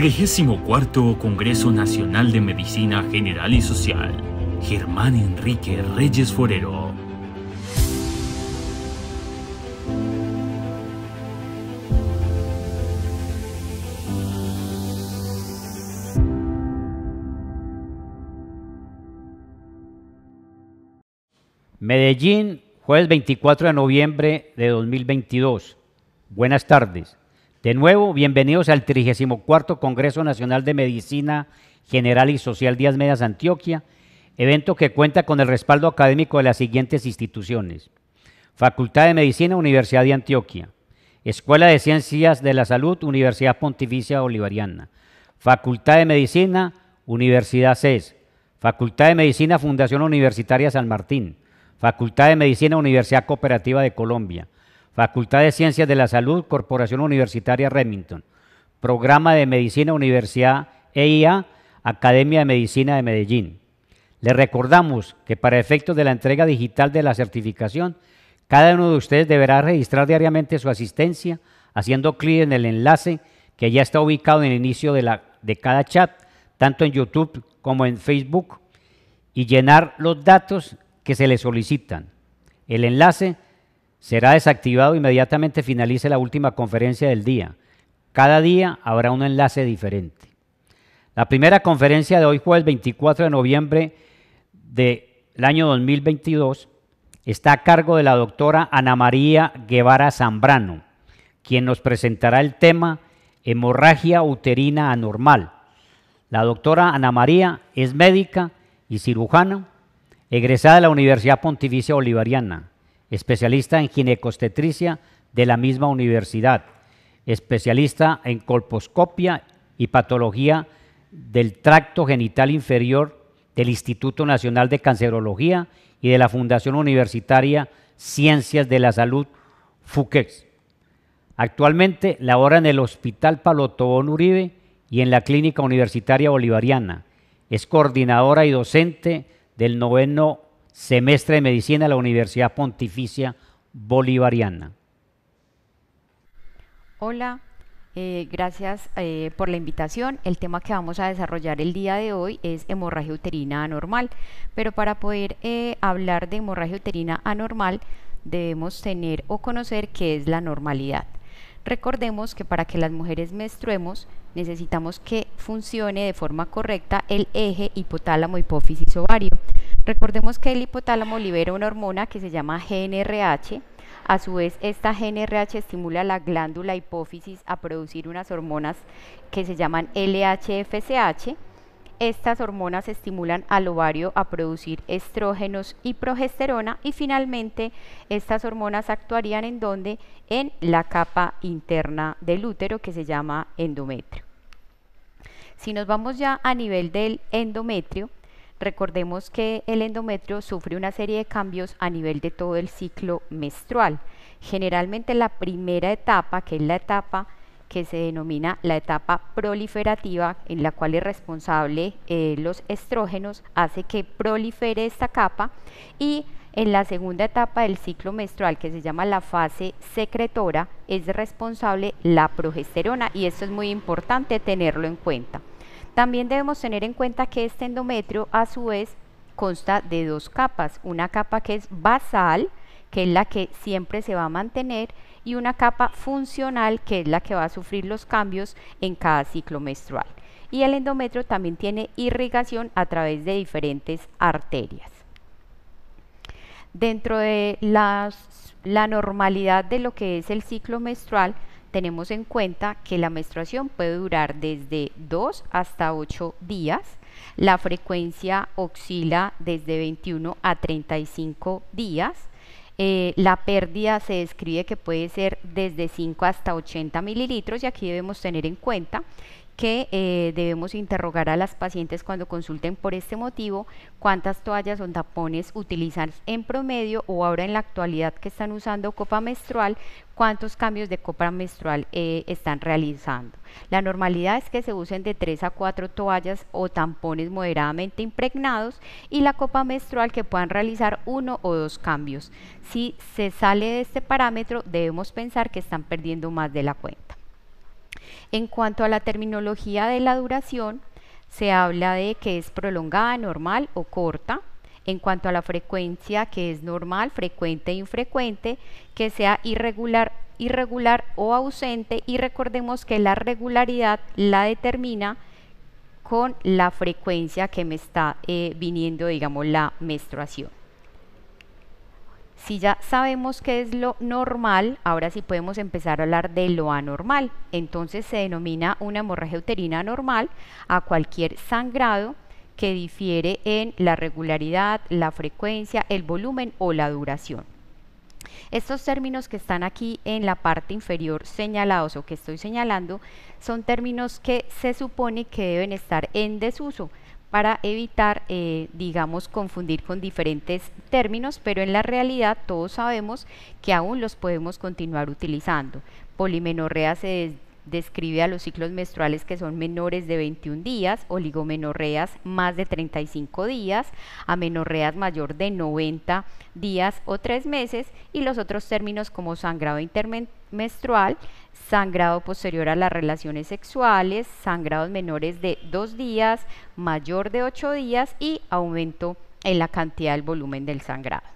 34º Congreso Nacional de Medicina General y Social. Germán Enrique Reyes Forero. Medellín, jueves 24 de noviembre de 2022. Buenas tardes. De nuevo, bienvenidos al 34º Congreso Nacional de Medicina General y Social Díaz Medias Antioquia, evento que cuenta con el respaldo académico de las siguientes instituciones: Facultad de Medicina, Universidad de Antioquia; Escuela de Ciencias de la Salud, Universidad Pontificia Bolivariana; Facultad de Medicina, Universidad CES; Facultad de Medicina, Fundación Universitaria San Martín; Facultad de Medicina, Universidad Cooperativa de Colombia; Facultad de Ciencias de la Salud, Corporación Universitaria Remington; Programa de Medicina, Universidad EIA, Academia de Medicina de Medellín. Les recordamos que para efectos de la entrega digital de la certificación, cada uno de ustedes deberá registrar diariamente su asistencia haciendo clic en el enlace que ya está ubicado en el inicio de cada chat, tanto en YouTube como en Facebook, y llenar los datos que se les solicitan. El enlace será desactivado inmediatamente finalice la última conferencia del día. Cada día habrá un enlace diferente. La primera conferencia de hoy, jueves 24 de noviembre del año 2022, está a cargo de la doctora Ana María Guevara Zambrano, quien nos presentará el tema hemorragia uterina anormal. La doctora Ana María es médica y cirujana, egresada de la Universidad Pontificia Bolivariana, especialista en ginecobstetricia de la misma universidad, especialista en colposcopia y patología del tracto genital inferior del Instituto Nacional de Cancerología y de la Fundación Universitaria Ciencias de la Salud, FUCES. Actualmente labora en el Hospital Pablo Tobón Uribe y en la Clínica Universitaria Bolivariana. Es coordinadora y docente del 9º semestre de Medicina de la Universidad Pontificia Bolivariana. Hola, gracias por la invitación. El tema que vamos a desarrollar el día de hoy es hemorragia uterina anormal, pero para poder hablar de hemorragia uterina anormal debemos tener o conocer qué es la normalidad. Recordemos que para que las mujeres menstruemos necesitamos que funcione de forma correcta el eje hipotálamo, hipófisis, ovario. Recordemos que el hipotálamo libera una hormona que se llama GnRH. A su vez, esta GnRH estimula la glándula hipófisis a producir unas hormonas que se llaman LH-FSH. Estas hormonas estimulan al ovario a producir estrógenos y progesterona, y finalmente estas hormonas actuarían en donde, en la capa interna del útero, que se llama endometrio. Si nos vamos ya a nivel del endometrio, recordemos que el endometrio sufre una serie de cambios a nivel de todo el ciclo menstrual. Generalmente la primera etapa, que es la etapa que se denomina la etapa proliferativa, en la cual es responsable los estrógenos, hace que prolifere esta capa, y en la segunda etapa del ciclo menstrual, que se llama la fase secretora, es responsable la progesterona, y esto es muy importante tenerlo en cuenta. También debemos tener en cuenta que este endometrio a su vez consta de dos capas, una capa que es basal, que es la que siempre se va a mantener, y una capa funcional, que es la que va a sufrir los cambios en cada ciclo menstrual. Y el endometrio también tiene irrigación a través de diferentes arterias. Dentro de la normalidad de lo que es el ciclo menstrual, tenemos en cuenta que la menstruación puede durar desde 2 hasta 8 días. La frecuencia oscila desde 21 a 35 días. La pérdida se describe que puede ser desde 5 hasta 80 mililitros, y aquí debemos tener en cuenta que debemos interrogar a las pacientes cuando consulten por este motivo cuántas toallas o tapones utilizan en promedio, o ahora en la actualidad que están usando copa menstrual, cuántos cambios de copa menstrual están realizando. La normalidad es que se usen de 3 a 4 toallas o tampones moderadamente impregnados, y la copa menstrual que puedan realizar 1 o 2 cambios. Si se sale de este parámetro, debemos pensar que están perdiendo más de la cuenta. En cuanto a la terminología de la duración, se habla de que es prolongada, normal o corta. En cuanto a la frecuencia, que es normal, frecuente e infrecuente, que sea irregular o ausente, y recordemos que la regularidad la determina con la frecuencia que me está viniendo, digamos, la menstruación. Si ya sabemos qué es lo normal, ahora sí podemos empezar a hablar de lo anormal. Entonces se denomina una hemorragia uterina anormal a cualquier sangrado que difiere en la regularidad, la frecuencia, el volumen o la duración. Estos términos que están aquí en la parte inferior señalados o que estoy señalando son términos que se supone que deben estar en desuso para evitar, digamos, confundir con diferentes términos, pero en la realidad todos sabemos que aún los podemos continuar utilizando. Polimenorrea se describe a los ciclos menstruales que son menores de 21 días, oligomenorreas más de 35 días, amenorreas mayor de 90 días o 3 meses, y los otros términos como sangrado intermenstrual, sangrado posterior a las relaciones sexuales, sangrados menores de 2 días, mayor de 8 días y aumento en la cantidad del volumen del sangrado.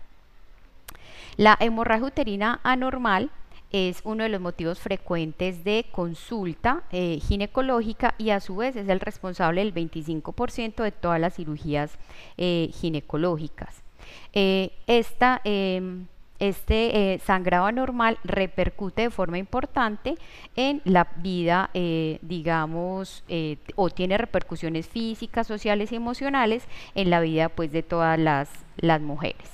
La hemorragia uterina anormal es uno de los motivos frecuentes de consulta ginecológica y a su vez es el responsable del 25% de todas las cirugías ginecológicas. Sangrado anormal repercute de forma importante en la vida, digamos, o tiene repercusiones físicas, sociales y emocionales en la vida, pues, de todas las mujeres.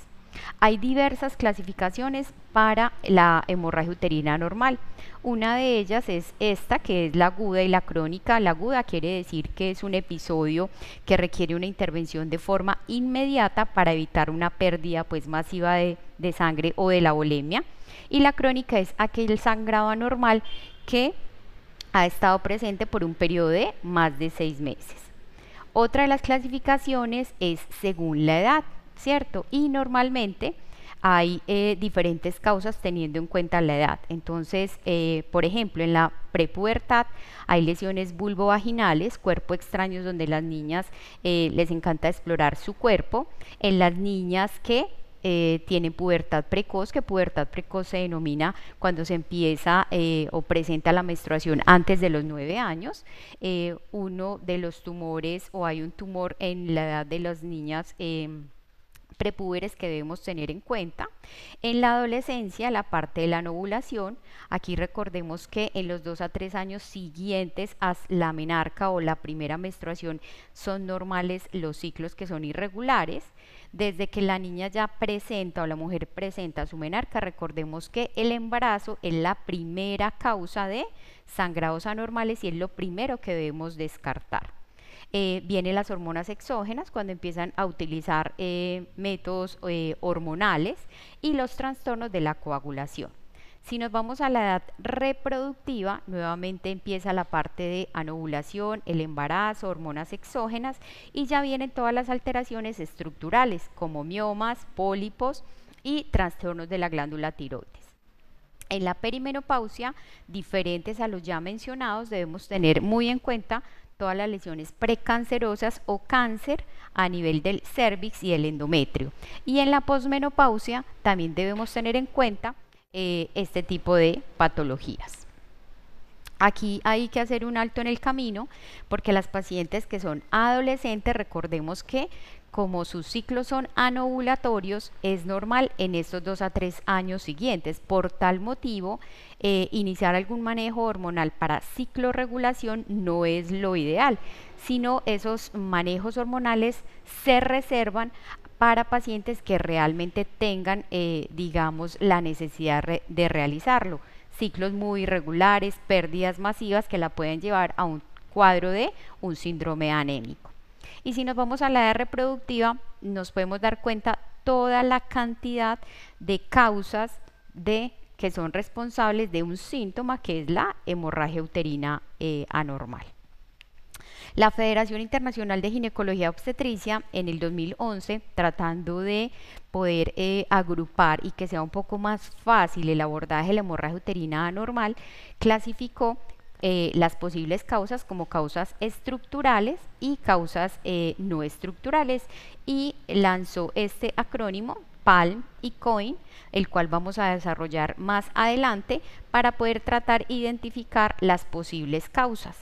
Hay diversas clasificaciones para la hemorragia uterina anormal. Una de ellas es esta, que es la aguda y la crónica. La aguda quiere decir que es un episodio que requiere una intervención de forma inmediata para evitar una pérdida, pues, masiva de sangre o de la volemia. Y la crónica es aquel sangrado anormal que ha estado presente por un periodo de más de 6 meses. Otra de las clasificaciones es según la edad, ¿cierto? Y normalmente hay diferentes causas teniendo en cuenta la edad. Entonces, por ejemplo, en la prepubertad hay lesiones vulvovaginales, cuerpo extraños donde las niñas les encanta explorar su cuerpo. En las niñas que tienen pubertad precoz, que pubertad precoz se denomina cuando se empieza o presenta la menstruación antes de los 9 años. Uno de los tumores, o hay un tumor en la edad de las niñas prepúberes que debemos tener en cuenta. En la adolescencia, la parte de la ovulación, aquí recordemos que en los 2 a 3 años siguientes a la menarca o la primera menstruación son normales los ciclos que son irregulares. Desde que la niña ya presenta o la mujer presenta su menarca, recordemos que el embarazo es la primera causa de sangrados anormales y es lo primero que debemos descartar. Vienen las hormonas exógenas cuando empiezan a utilizar métodos hormonales, y los trastornos de la coagulación. Si nos vamos a la edad reproductiva, nuevamente empieza la parte de anovulación, el embarazo, hormonas exógenas, y ya vienen todas las alteraciones estructurales como miomas, pólipos y trastornos de la glándula tiroides. En la perimenopausia, diferentes a los ya mencionados, debemos tener muy en cuenta todas las lesiones precancerosas o cáncer a nivel del cérvix y el endometrio. Y en la posmenopausia también debemos tener en cuenta este tipo de patologías. Aquí hay que hacer un alto en el camino porque las pacientes que son adolescentes, recordemos que como sus ciclos son anovulatorios, es normal en estos 2 a 3 años siguientes. Por tal motivo, iniciar algún manejo hormonal para ciclorregulación no es lo ideal, sino esos manejos hormonales se reservan para pacientes que realmente tengan, digamos, la necesidad de realizarlo. Ciclos muy irregulares, pérdidas masivas que la pueden llevar a un cuadro de un síndrome anémico. Y si nos vamos a la edad reproductiva, nos podemos dar cuenta toda la cantidad de causas que son responsables de un síntoma que es la hemorragia uterina anormal. La Federación Internacional de Ginecología y Obstetricia en el 2011, tratando de poder agrupar y que sea un poco más fácil el abordaje de la hemorragia uterina anormal, clasificó las posibles causas como causas estructurales y causas no estructurales, y lanzó este acrónimo PALM y COIN, el cual vamos a desarrollar más adelante para poder tratar de identificar las posibles causas.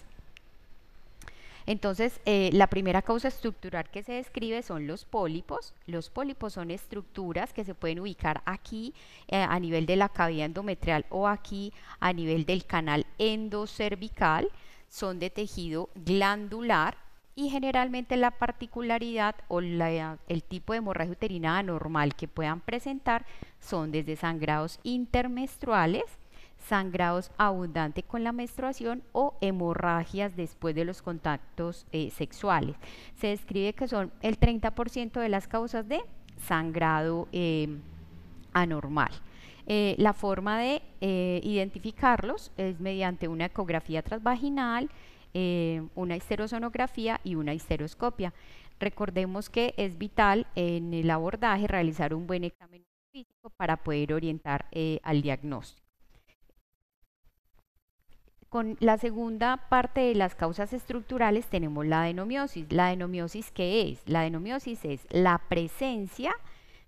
Entonces, la primera causa estructural que se describe son los pólipos. Los pólipos son estructuras que se pueden ubicar aquí a nivel de la cavidad endometrial o aquí a nivel del canal endocervical. Son de tejido glandular y generalmente la particularidad o el tipo de hemorragia uterina anormal que puedan presentar son desde sangrados intermenstruales, sangrados abundantes con la menstruación o hemorragias después de los contactos sexuales. Se describe que son el 30% de las causas de sangrado anormal. La forma de identificarlos es mediante una ecografía transvaginal, una histerosonografía y una histeroscopia. Recordemos que es vital en el abordaje realizar un buen examen físico para poder orientar al diagnóstico. Con la segunda parte de las causas estructurales tenemos la adenomiosis. ¿La adenomiosis qué es? La adenomiosis es la presencia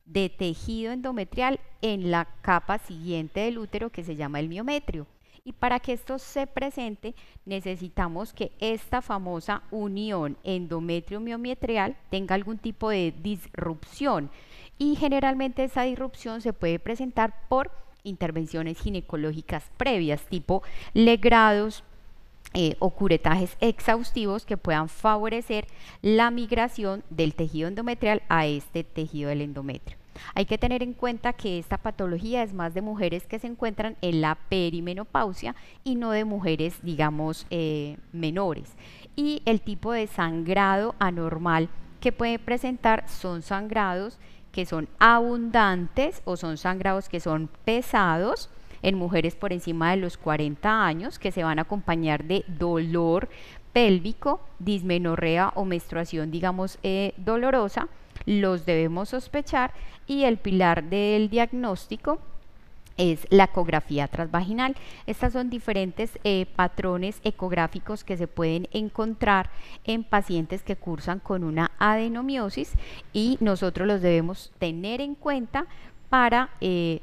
de tejido endometrial en la capa siguiente del útero que se llama el miometrio. Y para que esto se presente necesitamos que esta famosa unión endometrio-miometrial tenga algún tipo de disrupción, y generalmente esa disrupción se puede presentar por intervenciones ginecológicas previas, tipo legrados o curetajes exhaustivos que puedan favorecer la migración del tejido endometrial a este tejido del endometrio. Hay que tener en cuenta que esta patología es más de mujeres que se encuentran en la perimenopausia y no de mujeres, digamos, menores. Y el tipo de sangrado anormal que puede presentar son sangrados que son abundantes o son sangrados que son pesados en mujeres por encima de los 40 años, que se van a acompañar de dolor pélvico, dismenorrea o menstruación, digamos, dolorosa. Los debemos sospechar, y el pilar del diagnóstico es la ecografía transvaginal. Estas son diferentes patrones ecográficos que se pueden encontrar en pacientes que cursan con una adenomiosis, y nosotros los debemos tener en cuenta para,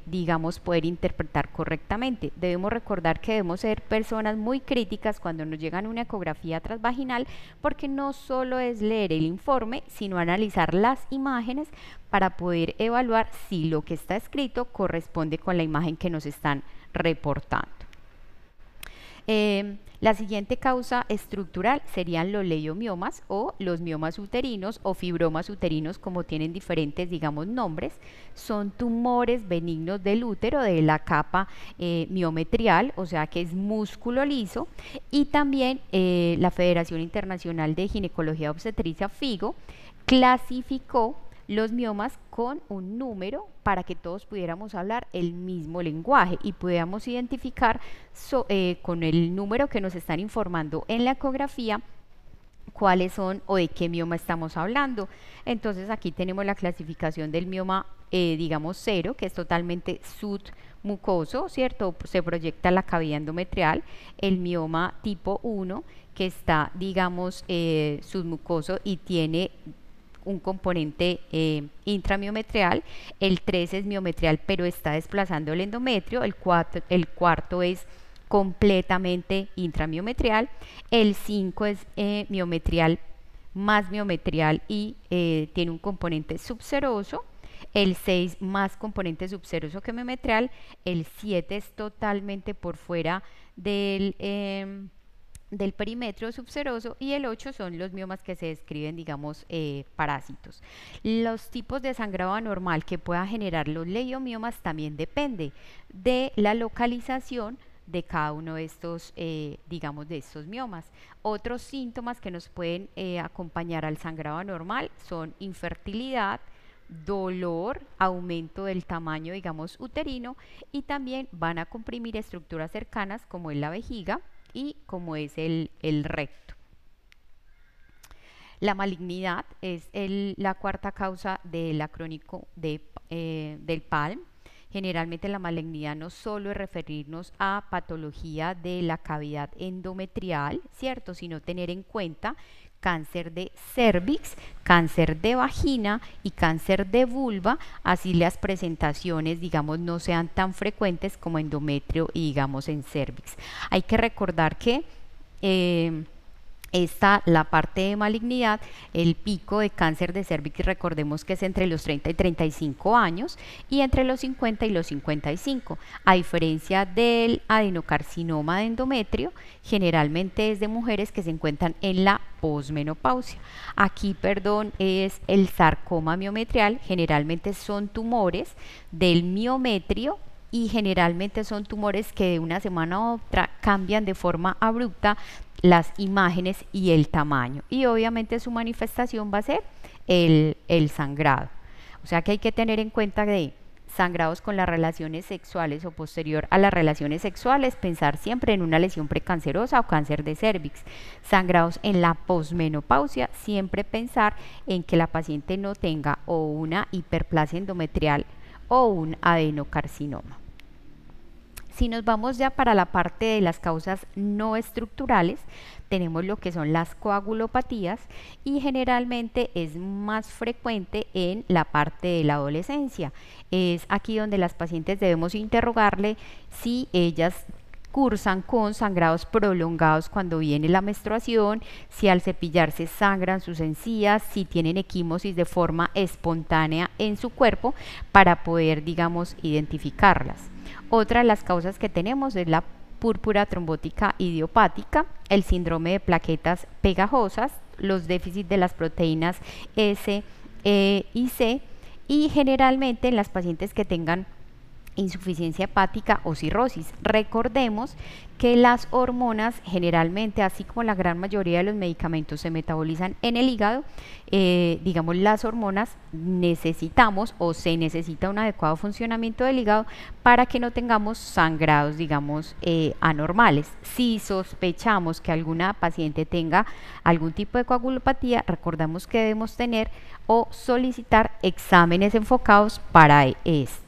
digamos, poder interpretar correctamente. Debemos recordar que debemos ser personas muy críticas cuando nos llegan una ecografía transvaginal, porque no solo es leer el informe, sino analizar las imágenes para poder evaluar si lo que está escrito corresponde con la imagen que nos están reportando. La siguiente causa estructural serían los leiomiomas o los miomas uterinos o fibromas uterinos, como tienen diferentes, digamos, nombres. Son tumores benignos del útero, de la capa miometrial, o sea que es músculo liso, y también la Federación Internacional de Ginecología Obstetricia, FIGO, clasificó los miomas con un número para que todos pudiéramos hablar el mismo lenguaje y pudiéramos identificar con el número que nos están informando en la ecografía cuáles son o de qué mioma estamos hablando. Entonces aquí tenemos la clasificación del mioma, digamos 0, que es totalmente submucoso, ¿cierto? Se proyecta la cavidad endometrial. El mioma tipo 1, que está, digamos, submucoso y tiene un componente intramiometrial. El 3 es miometrial pero está desplazando el endometrio. El cuarto es completamente intramiometrial. El 5 es miometrial más miometrial y tiene un componente subseroso. El 6 más componente subseroso que miometrial. El 7 es totalmente por fuera del perímetro subseroso, y el 8 son los miomas que se describen, digamos, parásitos. Los tipos de sangrado anormal que pueda generar los leiomiomas también depende de la localización de cada uno de estos, digamos, de estos miomas. Otros síntomas que nos pueden acompañar al sangrado anormal son infertilidad, dolor, aumento del tamaño, digamos, uterino, y también van a comprimir estructuras cercanas como es la vejiga y como es el recto. La malignidad es la cuarta causa del acrónico del PALM, Generalmente la malignidad no solo es referirnos a patología de la cavidad endometrial, ¿cierto? Sino tener en cuenta cáncer de cervix, cáncer de vagina y cáncer de vulva, así las presentaciones, digamos, no sean tan frecuentes como endometrio y, digamos, en cervix. Hay que recordar que está la parte de malignidad, el pico de cáncer de cervix, recordemos que es entre los 30 y 35 años y entre los 50 y los 55. A diferencia del adenocarcinoma de endometrio, generalmente es de mujeres que se encuentran en la posmenopausia. Aquí, perdón, es el sarcoma miometrial, generalmente son tumores del miometrio y generalmente son tumores que de una semana a otra cambian de forma abrupta las imágenes y el tamaño, y obviamente su manifestación va a ser el sangrado. O sea que hay que tener en cuenta de sangrados con las relaciones sexuales o posterior a las relaciones sexuales, pensar siempre en una lesión precancerosa o cáncer de cervix. Sangrados en la posmenopausia, siempre pensar en que la paciente no tenga o una hiperplasia endometrial o un adenocarcinoma. Si nos vamos ya para la parte de las causas no estructurales, tenemos lo que son las coagulopatías y generalmente es más frecuente en la parte de la adolescencia. Es aquí donde las pacientes debemos interrogarle si ellas cursan con sangrados prolongados cuando viene la menstruación, si al cepillarse sangran sus encías, si tienen equimosis de forma espontánea en su cuerpo, para poder, digamos, identificarlas. Otra de las causas que tenemos es la púrpura trombótica idiopática, el síndrome de plaquetas pegajosas, los déficits de las proteínas S, E y C, y generalmente en las pacientes que tengan insuficiencia hepática o cirrosis. Recordemos que las hormonas generalmente, así como la gran mayoría de los medicamentos, se metabolizan en el hígado. Digamos, las hormonas necesitamos o se necesita un adecuado funcionamiento del hígado para que no tengamos sangrados, digamos, anormales. Si sospechamos que alguna paciente tenga algún tipo de coagulopatía, recordamos que debemos tener o solicitar exámenes enfocados para esto.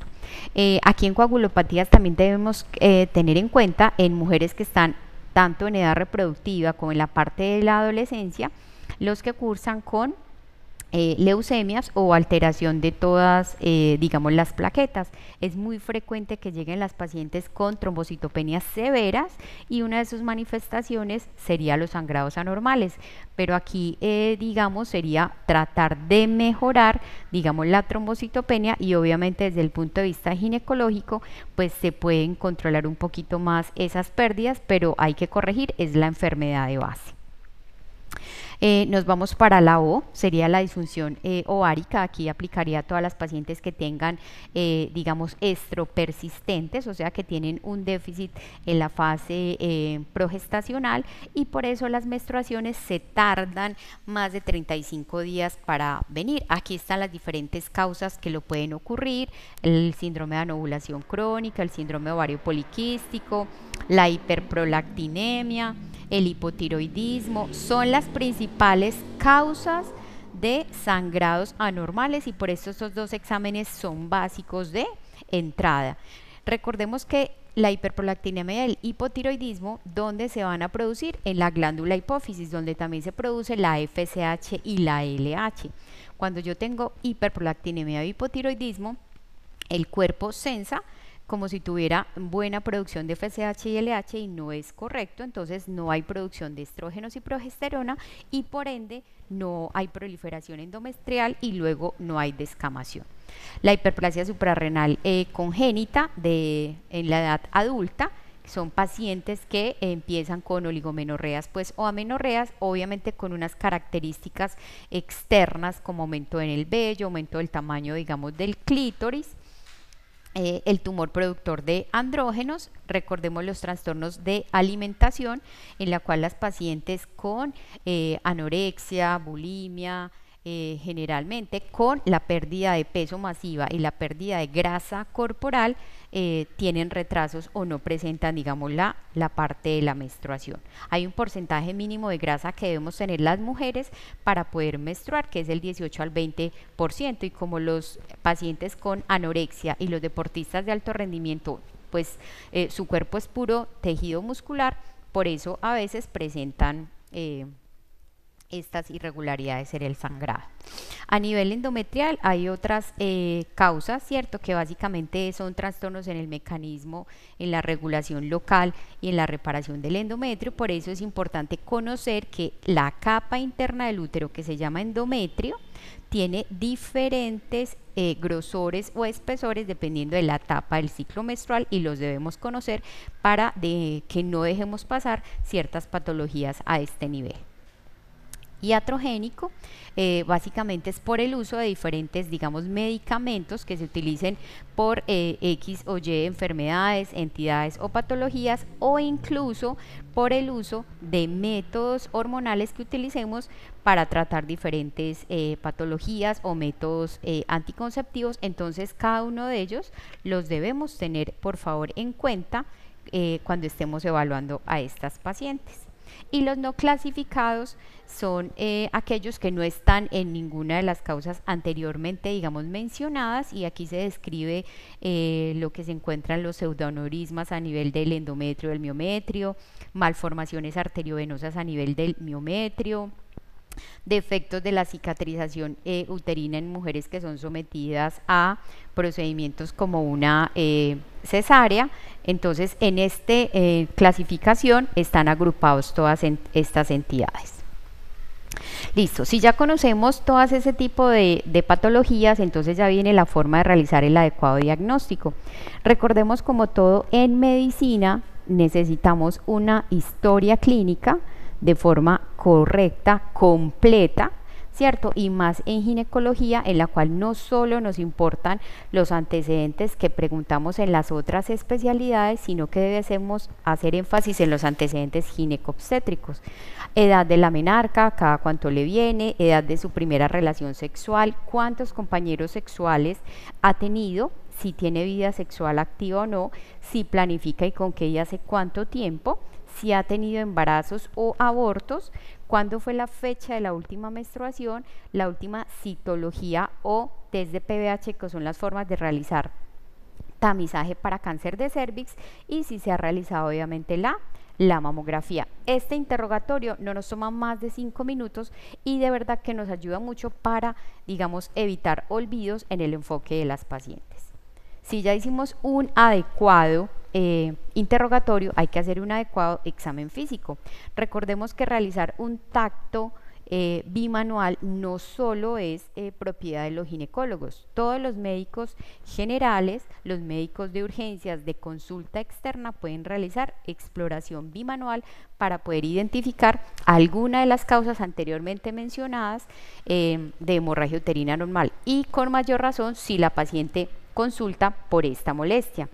Aquí en coagulopatías también debemos tener en cuenta en mujeres que están tanto en edad reproductiva como en la parte de la adolescencia, los que cursan con leucemias o alteración de todas, digamos, las plaquetas. Es muy frecuente que lleguen las pacientes con trombocitopenias severas y una de sus manifestaciones sería los sangrados anormales, pero aquí, digamos, sería tratar de mejorar, digamos, la trombocitopenia, y obviamente desde el punto de vista ginecológico, pues se pueden controlar un poquito más esas pérdidas, pero hay que corregir, es la enfermedad de base. Nos vamos para la O, sería la disfunción ovárica. Aquí aplicaría a todas las pacientes que tengan, digamos, estropersistentes, o sea que tienen un déficit en la fase progestacional, y por eso las menstruaciones se tardan más de 35 días para venir. Aquí están las diferentes causas que lo pueden ocurrir: el síndrome de anovulación crónica, el síndrome ovario poliquístico, la hiperprolactinemia, el hipotiroidismo, son las principales causas de sangrados anormales, y por eso estos dos exámenes son básicos de entrada. Recordemos que la hiperprolactinemia y el hipotiroidismo, ¿dónde se van a producir? En la glándula hipófisis, donde también se produce la FSH y la LH. Cuando yo tengo hiperprolactinemia o hipotiroidismo, el cuerpo sensa como si tuviera buena producción de FSH y LH, y no es correcto. Entonces no hay producción de estrógenos y progesterona, y por ende no hay proliferación endometrial, y luego no hay descamación. La hiperplasia suprarrenal congénita en la edad adulta, son pacientes que empiezan con oligomenorreas o amenorreas, obviamente con unas características externas como aumento en el vello, aumento del tamaño, digamos, del clítoris. El tumor productor de andrógenos, recordemos los trastornos de alimentación, en la cual las pacientes con anorexia, bulimia, generalmente con la pérdida de peso masiva y la pérdida de grasa corporal tienen retrasos o no presentan, digamos, la parte de la menstruación. Hay un porcentaje mínimo de grasa que debemos tener las mujeres para poder menstruar, que es el 18 al 20%, y como los pacientes con anorexia y los deportistas de alto rendimiento, pues su cuerpo es puro tejido muscular, por eso a veces presentan estas irregularidades en el sangrado. A nivel endometrial hay otras causas, ¿cierto? Que básicamente son trastornos en el mecanismo, en la regulación local y en la reparación del endometrio. Por eso es importante conocer que la capa interna del útero, que se llama endometrio, tiene diferentes grosores o espesores dependiendo de la etapa del ciclo menstrual, y los debemos conocer para que no dejemos pasar ciertas patologías a este nivel. Iatrogénico, básicamente es por el uso de diferentes, digamos, medicamentos que se utilicen por X o Y enfermedades, entidades o patologías, o incluso por el uso de métodos hormonales que utilicemos para tratar diferentes patologías o métodos anticonceptivos. Entonces cada uno de ellos los debemos tener, por favor, en cuenta cuando estemos evaluando a estas pacientes. Y los no clasificados son aquellos que no están en ninguna de las causas anteriormente, digamos, mencionadas, y aquí se describe lo que se encuentran los pseudoaneurismas a nivel del endometrio, del miometrio, malformaciones arteriovenosas a nivel del miometrio, defectos de la cicatrización uterina en mujeres que son sometidas a procedimientos como una cesárea. Entonces en esta clasificación están agrupados todas estas entidades. Listo, si ya conocemos todas ese tipo de patologías, entonces ya viene la forma de realizar el adecuado diagnóstico. Recordemos, como todo en medicina, necesitamos una historia clínica de forma correcta, completa, ¿cierto? Y más en ginecología, en la cual no solo nos importan los antecedentes que preguntamos en las otras especialidades, sino que debemos hacer énfasis en los antecedentes ginecobstétricos. Edad de la menarca, cada cuánto le viene, edad de su primera relación sexual, cuántos compañeros sexuales ha tenido, si tiene vida sexual activa o no, si planifica y con qué y hace cuánto tiempo, si ha tenido embarazos o abortos, cuándo fue la fecha de la última menstruación, la última citología o test de PBH, que son las formas de realizar tamizaje para cáncer de cervix, y si se ha realizado obviamente la mamografía. Este interrogatorio no nos toma más de 5 minutos y de verdad que nos ayuda mucho para, digamos, evitar olvidos en el enfoque de las pacientes. Si ya hicimos un adecuado interrogatorio, hay que hacer un adecuado examen físico. Recordemos que realizar un tacto bimanual no solo es propiedad de los ginecólogos. Todos los médicos generales, los médicos de urgencias, de consulta externa, pueden realizar exploración bimanual para poder identificar alguna de las causas anteriormente mencionadas de hemorragia uterina anormal, y con mayor razón si la paciente consulta por esta molestia.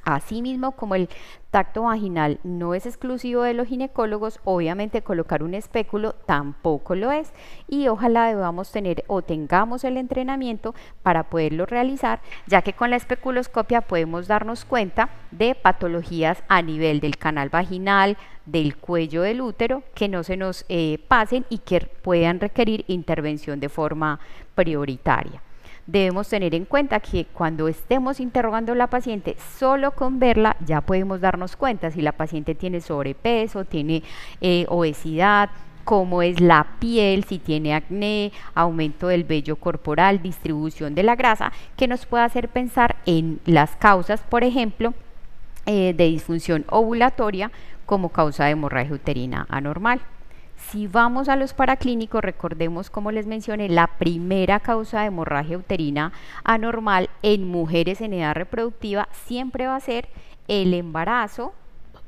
Asimismo, como el tacto vaginal no es exclusivo de los ginecólogos, obviamente colocar un espéculo tampoco lo es, y ojalá debamos tener o tengamos el entrenamiento para poderlo realizar, ya que con la especuloscopia podemos darnos cuenta de patologías a nivel del canal vaginal, del cuello del útero, que no se nos pasen y que puedan requerir intervención de forma prioritaria. Debemos tener en cuenta que cuando estemos interrogando a la paciente, solo con verla ya podemos darnos cuenta si la paciente tiene sobrepeso, tiene obesidad, cómo es la piel, si tiene acné, aumento del vello corporal, distribución de la grasa, que nos puede hacer pensar en las causas, por ejemplo, de disfunción ovulatoria como causa de hemorragia uterina anormal. Si vamos a los paraclínicos, recordemos, como les mencioné, la primera causa de hemorragia uterina anormal en mujeres en edad reproductiva siempre va a ser el embarazo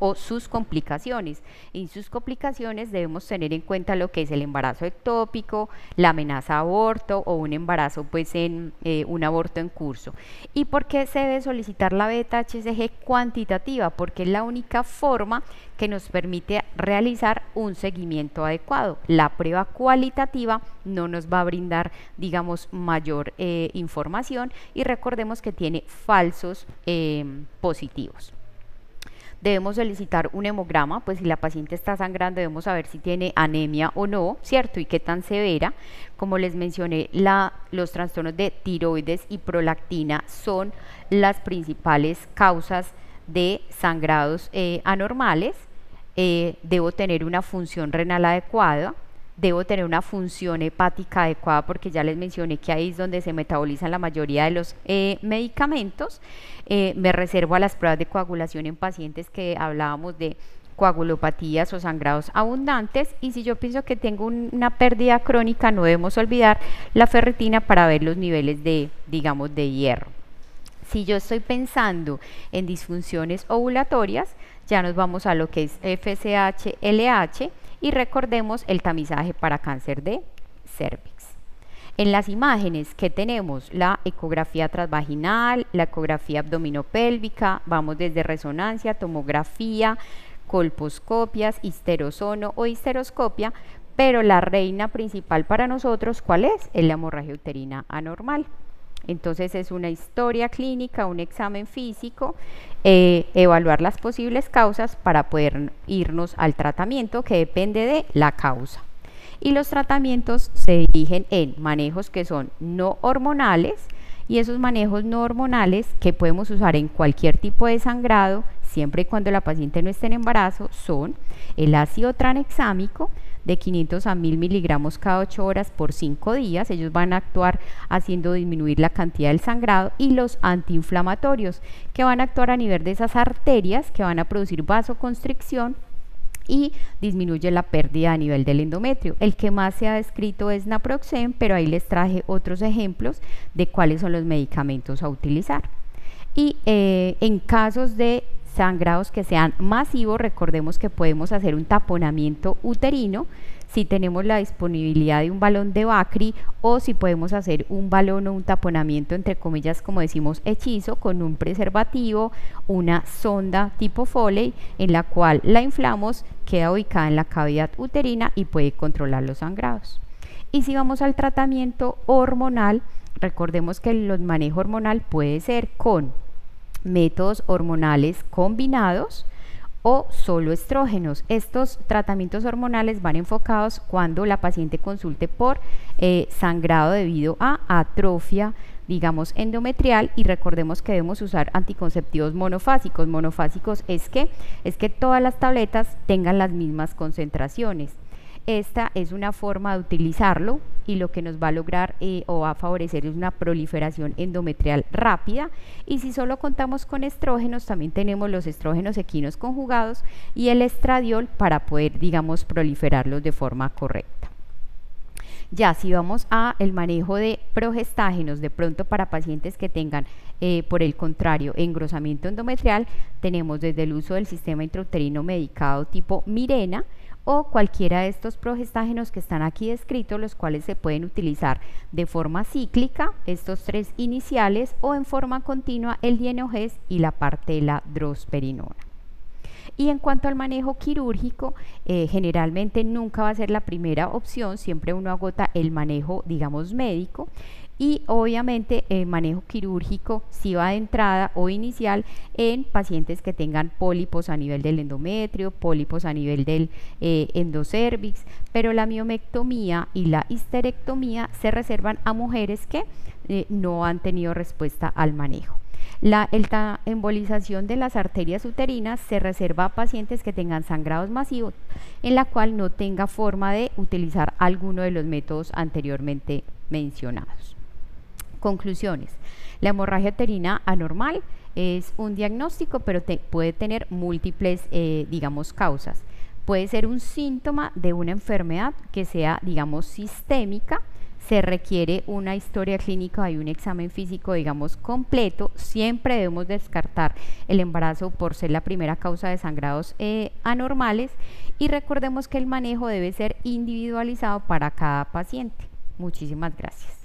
o sus complicaciones. En sus complicaciones debemos tener en cuenta lo que es el embarazo ectópico, la amenaza a aborto o un embarazo, pues en un aborto en curso. ¿Y por qué se debe solicitar la beta-HCG cuantitativa? Porque es la única forma que nos permite realizar un seguimiento adecuado. La prueba cualitativa no nos va a brindar, digamos, mayor información, y recordemos que tiene falsos positivos. Debemos solicitar un hemograma, pues si la paciente está sangrando debemos saber si tiene anemia o no, ¿cierto? Y qué tan severa. Como les mencioné, los trastornos de tiroides y prolactina son las principales causas de sangrados anormales. Debo tener una función renal adecuada, debo tener una función hepática adecuada, porque ya les mencioné que ahí es donde se metabolizan la mayoría de los medicamentos. Me reservo a las pruebas de coagulación en pacientes que hablábamos de coagulopatías o sangrados abundantes, y si yo pienso que tengo una pérdida crónica, no debemos olvidar la ferritina para ver los niveles de, digamos, de hierro. Si yo estoy pensando en disfunciones ovulatorias, ya nos vamos a lo que es FSH, LH, y recordemos el tamizaje para cáncer de cérvix. En las imágenes que tenemos, la ecografía transvaginal, la ecografía abdominopélvica, vamos desde resonancia, tomografía, colposcopias, histerosono o histeroscopia, pero la reina principal para nosotros, ¿cuál es? Es la hemorragia uterina anormal. Entonces es una historia clínica, un examen físico, evaluar las posibles causas para poder irnos al tratamiento que depende de la causa. Y los tratamientos se dirigen en manejos que son no hormonales, y esos manejos no hormonales que podemos usar en cualquier tipo de sangrado, siempre y cuando la paciente no esté en embarazo, son el ácido tranexámico de 500 a 1000 miligramos cada 8 horas por 5 días. Ellos van a actuar haciendo disminuir la cantidad del sangrado, y los antiinflamatorios, que van a actuar a nivel de esas arterias, que van a producir vasoconstricción y disminuye la pérdida a nivel del endometrio. El que más se ha descrito es naproxen, pero ahí les traje otros ejemplos de cuáles son los medicamentos a utilizar. Y en casos de sangrados que sean masivos, recordemos que podemos hacer un taponamiento uterino si tenemos la disponibilidad de un balón de Bacri, o si podemos hacer un balón o un taponamiento, entre comillas, como decimos, hechizo, con un preservativo, una sonda tipo Foley, en la cual la inflamos, queda ubicada en la cavidad uterina y puede controlar los sangrados. Y si vamos al tratamiento hormonal, recordemos que el manejo hormonal puede ser con métodos hormonales combinados o solo estrógenos. Estos tratamientos hormonales van enfocados cuando la paciente consulte por sangrado debido a atrofia, digamos, endometrial, y recordemos que debemos usar anticonceptivos monofásicos. Monofásicos es que todas las tabletas tengan las mismas concentraciones. Esta es una forma de utilizarlo, y lo que nos va a lograr o va a favorecer es una proliferación endometrial rápida. Y si solo contamos con estrógenos, también tenemos los estrógenos equinos conjugados y el estradiol para poder, digamos, proliferarlos de forma correcta. Ya si vamos a el manejo de progestágenos, de pronto para pacientes que tengan, por el contrario, engrosamiento endometrial, tenemos desde el uso del sistema intrauterino medicado tipo Mirena, o cualquiera de estos progestágenos que están aquí descritos, los cuales se pueden utilizar de forma cíclica, estos 3 iniciales, o en forma continua el dienogés y la parte de la drosperinona. Y en cuanto al manejo quirúrgico, generalmente nunca va a ser la primera opción, siempre uno agota el manejo, digamos, médico, y obviamente el manejo quirúrgico si va de entrada o inicial en pacientes que tengan pólipos a nivel del endometrio, pólipos a nivel del endocérvix, pero la miomectomía y la histerectomía se reservan a mujeres que no han tenido respuesta al manejo. La embolización de las arterias uterinas se reserva a pacientes que tengan sangrados masivos, en la cual no tenga forma de utilizar alguno de los métodos anteriormente mencionados. Conclusiones. La hemorragia uterina anormal es un diagnóstico, pero puede tener múltiples, digamos, causas. Puede ser un síntoma de una enfermedad que sea, digamos, sistémica, se requiere una historia clínica y un examen físico, digamos, completo. Siempre debemos descartar el embarazo por ser la primera causa de sangrados anormales, y recordemos que el manejo debe ser individualizado para cada paciente. Muchísimas gracias.